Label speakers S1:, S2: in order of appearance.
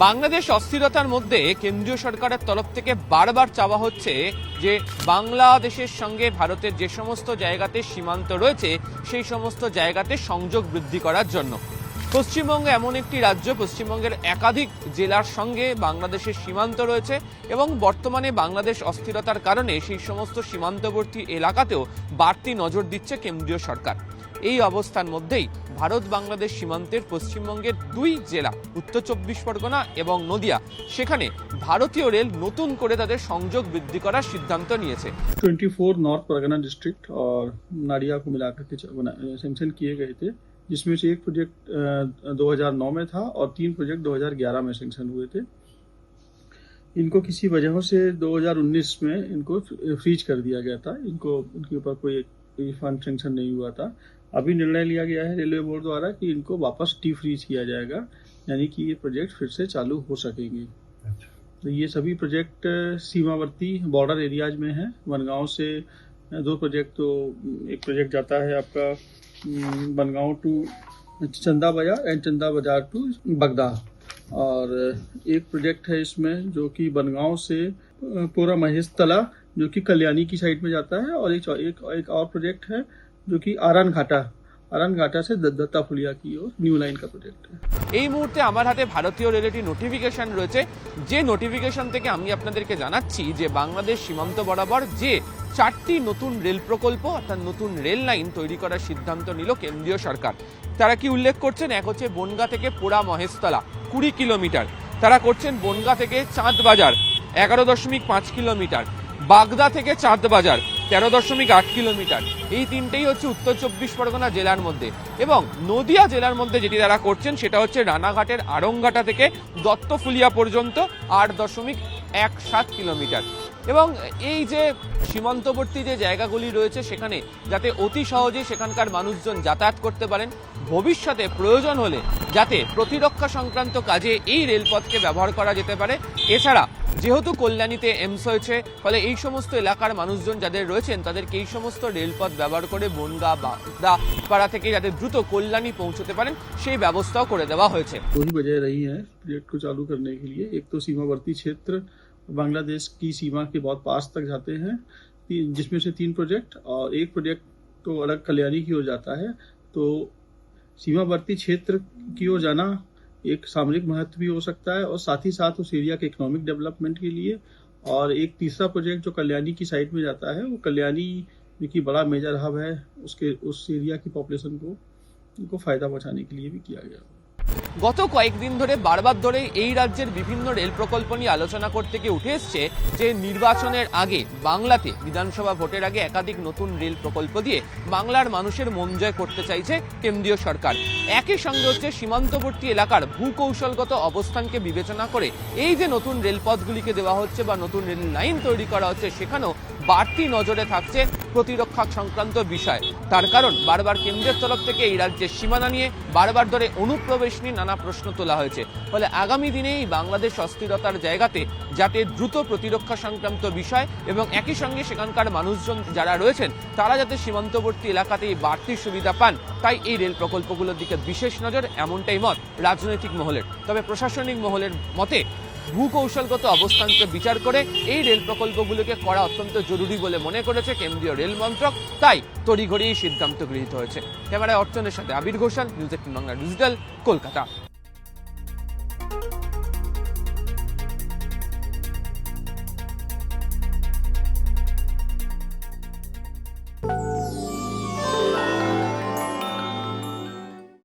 S1: বাংলাদেশ অস্থিরতার মধ্যে কেন্দ্রীয় সরকারের তরফ থেকে বারবার চাওয়া হচ্ছে যে বাংলাদেশের সঙ্গে ভারতের যে সমস্ত জায়গাতে সীমান্ত রয়েছে সেই সমস্ত জায়গাতে সংযোগ বৃদ্ধি করার জন্য। পশ্চিমবঙ্গ এমন একটি রাজ্য, পশ্চিমবঙ্গের একাধিক জেলার সঙ্গে বাংলাদেশের সীমান্ত রয়েছে এবং বর্তমানে বাংলাদেশ অস্থিরতার কারণে সেই সমস্ত সীমান্তবর্তী এলাকাতেও বাড়তি নজর দিচ্ছে কেন্দ্রীয় সরকার। এই অবস্থার মধ্যেই ভারত বাংলাদেশ সীমান্তের পশ্চিমবঙ্গের দুই জেলা উত্তর চব্বিশ পরগনা এবং নদিয়া, সেখানে ভারতীয় রেল নতুন করে তাদের সংযোগ বৃদ্ধি করার সিদ্ধান্ত নিয়েছে।
S2: 24 नॉर्थ परगना डिस्ट्रिक्ट और नाडिया को मिलाकर के सैंक्शन किए गए थे, जिसमें से एक प्रोजेक्ट 2009 में था और 3 प्रोजेक्ट 2011 में सैंक्शन हुए थे। इनको किसी वजहों से 2019 में इनको फ्रीज कर दिया गया था। इनके ऊपर कोई फंड सैंक्शन नहीं हुआ था। अभी निर्णय लिया गया है रेलवे बोर्ड द्वारा कि इनको वापस डी फ्रीज किया जाएगा, यानी कि ये प्रोजेक्ट फिर से चालू हो सकेंगे। तो ये सभी प्रोजेक्ट सीमावर्ती बॉर्डर एरियाज में हैं। बनगांव से 2 प्रोजेक्ट, तो एक प्रोजेक्ट जाता है आपका बनगांव टू चंदा बाजार एंड चंदा बाजार टू बगदा, और एक प्रोजेक्ट है इसमें जो कि बनगांव से पूरा महेश तला जो कि कल्याणी की साइड में जाता है, और एक और प्रोजेक्ट है जो कि आरन घाटा से दत्ता फुलिया की ओर न्यू लाइन का प्रोजेक्ट है।
S1: এই মুহূর্তে আমার হাতে ভারতীয় রেলের একটি নোটিফিকেশন রয়েছে, যে নোটিফিকেশন থেকে আমি আপনাদেরকে জানাচ্ছি যে বাংলাদেশ সীমান্ত বরাবর যে 4টি নতুন রেল প্রকল্প অর্থাৎ নতুন রেল লাইন তৈরি করার সিদ্ধান্ত নিল কেন্দ্রীয় সরকার। তারা কি উল্লেখ করছেন? এক হচ্ছে বনগা থেকে পোড়া মহেশতলা 20 কিলোমিটার, তারা করছেন বনগা থেকে চাঁদবাজার 11.5 কিলোমিটার, বাগদা থেকে চাঁদবাজার 13.8 কিলোমিটার। এই তিনটেই হচ্ছে উত্তর চব্বিশ পরগনা জেলার মধ্যে, এবং নদিয়া জেলার মধ্যে যেটি তারা করছেন সেটা হচ্ছে রানাঘাটের আড়ংঘাটা থেকে দত্তফুলিয়া পর্যন্ত 8.17 কিলোমিটার। এবং এই যে সীমান্তবর্তী যে জায়গাগুলি রয়েছে সেখানে যাতে অতি সহজে সেখানকার মানুষজন যাতায়াত করতে পারেন, ভবিষ্যতে প্রয়োজন হলে যাতে প্রতিরক্ষা সংক্রান্ত কাজে এই রেলপথকে ব্যবহার করা যেতে পারে। এছাড়া যেহেতু কল্যাণীতে এমস হয়েছে, ফলে এই সমস্ত এলাকার মানুষজন যাদের রয়েছেন তাদেরকে এই সমস্ত রেলপথ ব্যবহার করে বনগা বাগদা পাড়া থেকে যাতে দ্রুত কল্যাণী পৌঁছতে পারেন সেই ব্যবস্থাও করে দেওয়া হয়েছে।
S2: वही वजह रही है प्रोजेक्ट को चालू करने के लिए। एक तो सीमावर्ती क्षेत्र बांग्लादेश की सीमा के बहुत पास तक जाते हैं, जिसमें से 3 प्रोजेक्ट, और एक प्रोजेक्ट तो अलग कल्याणी की ओर जाता है। तो सीमावर्ती क्षेत्र की ओर जाना एक सामरिक महत्व भी हो सकता है, और साथ ही साथ उस एरिया के इकोनॉमिक डेवलपमेंट के लिए। और एक तीसरा प्रोजेक्ट जो कल्याणी की साइड में जाता है, वो कल्याणी की बड़ा मेजर हब है, उस एरिया की पॉपुलेशन को फायदा पहुंचाने के लिए भी किया गया।
S1: গত কয়েকদিন ধরে বারবার ধরে এই রাজ্যের বিভিন্ন রেল প্রকল্প নিয়ে আলোচনা করতে গিয়ে উঠে এসছে যে নির্বাচনের আগে বাংলাতে বিধানসভা ভোটের আগে একাধিক নতুন রেল প্রকল্প দিয়ে বাংলার মানুষের মন জয় করতে চাইছে কেন্দ্রীয় সরকার। একই সঙ্গে হচ্ছে সীমান্তবর্তী এলাকার ভূকৌশলগত অবস্থানকে বিবেচনা করে এই যে নতুন রেলপথগুলিকে দেওয়া হচ্ছে বা নতুন রেল লাইন তৈরি করা হচ্ছে, সেখানেও বাড়তি নজরে থাকছে প্রতিরক্ষা সংক্রান্ত বিষয়। তার কারণ বারবার কেন্দ্রের তরফ থেকে এই রাজ্যের সীমানা নিয়ে বারবার ধরে অনুপ্রবেশ নিয়ে নানা প্রশ্ন তোলা হয়েছে। ফলে আগামী দিনে এই বাংলাদেশ অস্থিরতার জায়গাতে যাতে দ্রুত প্রতিরক্ষা সংক্রান্ত বিষয় এবং একই সঙ্গে সেখানকার মানুষজন যারা রয়েছেন তারা যাতে সীমান্তবর্তী এলাকাতে বাড়তি সুবিধা পান, তাই এই রেল প্রকল্পগুলোর দিকে বিশেষ নজর, এমনটাই মত রাজনৈতিক মহলের। তবে প্রশাসনিক মহলের মতে ভূকৌশলগত অবস্থানকে বিচার করে এই রেল প্রকল্পগুলোকে করা অত্যন্ত জরুরি বলে মনে করেছে কেন্দ্রীয় রেল মন্ত্রক, তাই তড়িঘড়ি সিদ্ধান্ত গৃহীত হয়েছে। ক্যামেরায় অর্চনের সাথে আবির ঘোষাল, নিউজ 18 বাংলা ডিজিটাল, কলকাতা।